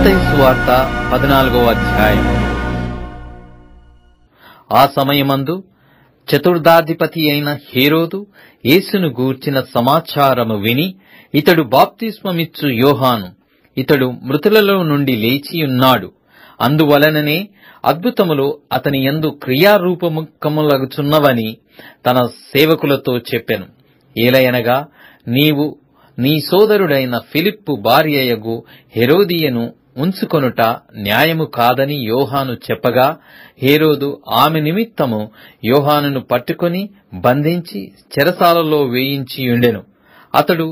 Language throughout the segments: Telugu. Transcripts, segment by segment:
మత్తయి సువార్త 14వ అధ్యాయం. ఆ సమయమందు చతుర్థాధిపతి అయిన హేరోదు యేసును గూర్చిన సమాచారము విని, ఇతడు బాప్తిస్మమిచ్చు యోహాను, ఇతడు మృతులలో నుండి లేచియున్నాడు, అందువలననే అద్భుతములు అతని యందు క్రియారూపములగుచున్నవని తన సేవకులతో చెప్పెను. ఏలయనగా, నీవు నీ సోదరుడైన ఫిలిప్పు భార్యయగు హెరోదియను ఉంచుకొనుట న్యాయము కాదని యోహాను చెప్పగా, హేరోదు ఆమె నిమిత్తము యోహానును పట్టుకొని బంధించి చెరసాలలో వేయించియుండెను. అతడు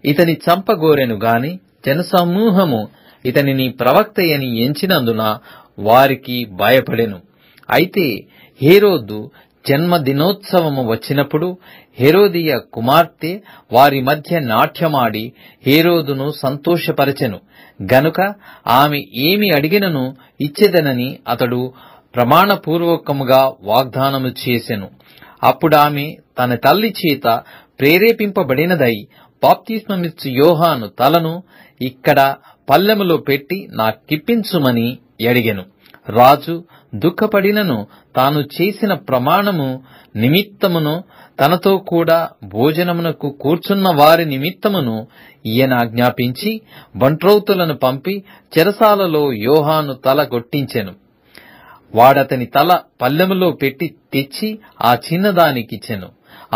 ఇతని చంపగోరెను గాని జనసమూహము ఇతనిని ప్రవక్తయని ఎంచినందున వారికి భయపడెను. అయితే హేరోదు జన్మదినోత్సవము వచ్చినప్పుడు హెరోదియ కుమార్తె వారి మధ్య నాట్యమాడి హేరోదును సంతోషపరచెను గనుక ఆమె ఏమి అడిగినను ఇచ్చెదనని అతడు ప్రమాణపూర్వకముగా వాగ్దానము చేసెను. అప్పుడామె తన తల్లి చేత ప్రేరేపింపబడినదై బాప్తిస్మమిచ్చు యోహాను తలను ఇక్కడ పల్లెములో పెట్టి నాకిప్పించుమని అడిగెను. రాజు దుఃఖపడినను తాను చేసిన ప్రమాణము నిమిత్తమును తనతో కూడా భోజనమునకు కూర్చున్న వారి నిమిత్తమును ఈయన ఆజ్ఞాపించి బంట్రౌతులను పంపి చెరసాలలో యోహాను తల గొట్టించెను. వాడతని తల పల్లెములో పెట్టి తెచ్చి ఆ చిన్నదానికిచ్చెను.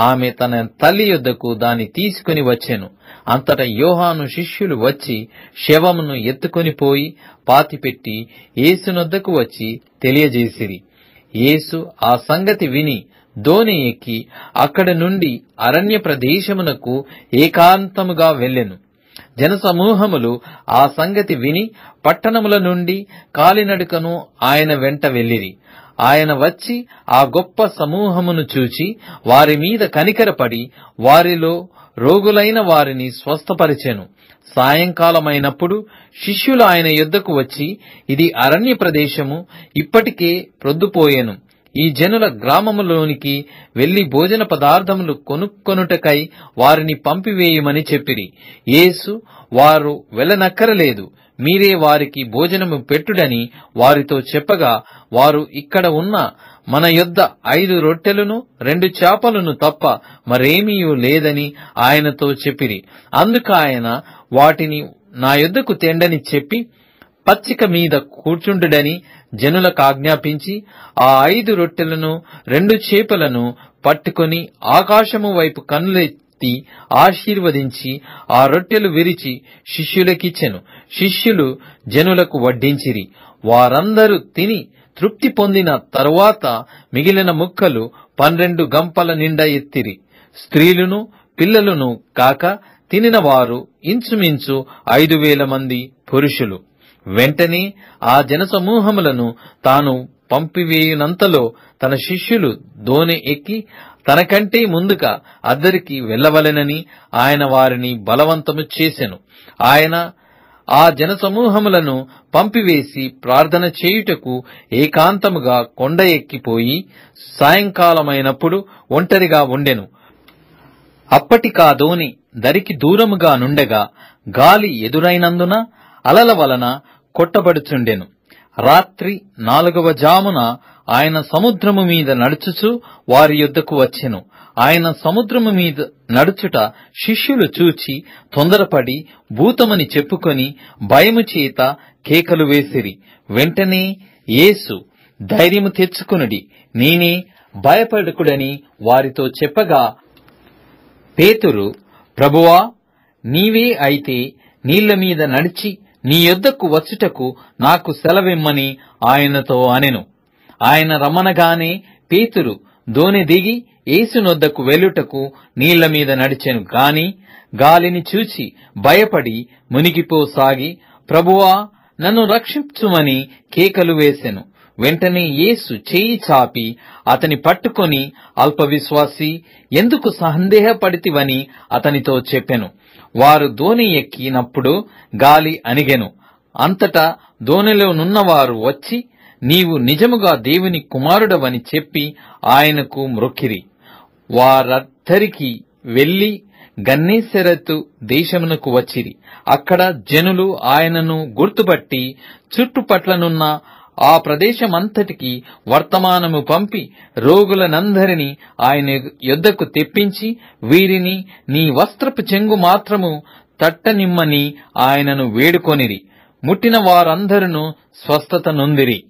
ఆమె తన తల్లి యొద్దకు దాన్ని తీసుకుని వచ్చెను. అంతటా యోహాను శిష్యులు వచ్చి శవమును ఎత్తుకొని పోయి పాతిపెట్టి యేసునొద్దకు వచ్చి తెలియజేసిరి. యేసు ఆ సంగతి విని దోణి ఎక్కి అక్కడి నుండి అరణ్య ప్రదేశమునకు ఏకాంతముగా వెళ్ళెను. జనసమూహములు ఆ సంగతి విని పట్టణముల నుండి కాలినడకను ఆయన వెంట వెళ్ళిరి. ఆయన వచ్చి ఆ గొప్ప సమూహమును చూచి వారి మీద కనికరపడి వారిలో రోగులైన వారిని స్వస్థపరిచెను. సాయంకాలమైనప్పుడు శిష్యులు ఆయన యొద్దకు వచ్చి, ఇది అరణ్య ప్రదేశము, ఇప్పటికే ప్రొద్దుపోయెను. ఈ జనుల గ్రామములోనికి వెళ్లి భోజన పదార్థములు కొనుక్కొనుటకై వారిని పంపివేయమని చెప్పిరి. యేసు, వారు వెళ్ళనక్కరలేదు, మీరే వారికి భోజనము పెట్టుడని వారితో చెప్పగా, వారు ఇక్కడ ఉన్న మన యొద్ద 5 రొట్టెలను 2 చేపలను తప్ప మరేమీయూ లేదని ఆయనతో చెప్పిరి. అందుకాయన వాటిని నా యొద్దకు తెండని చెప్పి పచ్చిక మీద కూర్చుండుడని జనులకు ఆజ్ఞాపించి ఆ 5 రొట్టెలను 2 చేపలను పట్టుకొని ఆకాశము వైపు కన్నులెత్తి ఆశీర్వదించి ఆ రొట్టెలు విరిచి శిష్యులకిచ్చెను. శిష్యులు జనులకు వడ్డించిరి. వారందరూ తిని తృప్తి పొందిన తరువాత మిగిలిన ముక్కలు 12 గంపల నిండా ఎత్తిరి. స్త్రీలును పిల్లలును కాక తినిన వారు ఇంచుమించు 5,000 మంది పురుషులు. వెంటనే ఆ జనసమూహములను తాను పంపివేయునంతలో తన శిష్యులు దోణి ఎక్కి తనకంటే ముందుగా అద్దరికి వెళ్ళవలెనని ఆయన వారిని బలవంతము చేసెను. ఆయన ఆ జనసమూహములను పంపివేసి ప్రార్థన చేయుటకు ఏకాంతముగా కొండ ఎక్కిపోయి సాయంకాలమైనప్పుడు ఒంటరిగా ఉండెను. అప్పటికా దోణి దరికి దూరముగా నుండగా గాలి ఎదురైనందున అలల వలన కొట్టబడుచుండెను. రాత్రి 4వ జామున ఆయన సముద్రము మీద నడుచుచు వారి యొద్దకు వచ్చెను. ఆయన సముద్రము మీద నడుచుట శిష్యులు చూచి తొందరపడి భూతమని చెప్పుకొని భయము చేత కేకలు వేసిరి. వెంటనే యేసు, ధైర్యము తెచ్చుకొనుడి, నేనే, భయపడకుడని వారితో చెప్పగా, పేతురు, ప్రభువా, నీవే అయితే నీళ్ల మీద నడిచి నీ యొద్దకు వచ్చుటకు నాకు సెలవిమ్మని ఆయనతో అనెను. ఆయన రమ్మనగానే పేతురు దోణి దిగి యేసునొద్దకు వెళ్ళుటకు నీళ్ల మీద నడిచెను. గాని గాలిని చూచి భయపడి మునిగిపోసాగి, ప్రభువా, నన్ను రక్షించుమని కేకలు వేసెను. వెంటనే యేసు చేయి చాపి అతని పట్టుకొని, అల్పవిశ్వాసి, ఎందుకు సందేహపడితివని అతనితో చెప్పెను. వారు దోణి ఎక్కినప్పుడు గాలి అణిగెను. అంతటా దోణిలో నున్నవారు వచ్చి, నీవు నిజముగా దేవుని కుమారుడవని చెప్పి ఆయనకు మ్రొక్కిరి. వారద్దరికి వెళ్లి గన్నేసెరతు దేశమునకు వచ్చిరి. అక్కడ జనులు ఆయనను గుర్తుపట్టి చుట్టుపట్లనున్న ఆ ప్రదేశమంతటికి వర్తమానము పంపి రోగులనందరినీ ఆయన యొద్దకు తెప్పించి, వీరిని నీ వస్త్రపు చెంగు మాత్రము తట్టనిమ్మని ఆయనను వేడుకొనిరి. ముట్టిన వారందరూ స్వస్థత నొందిరి.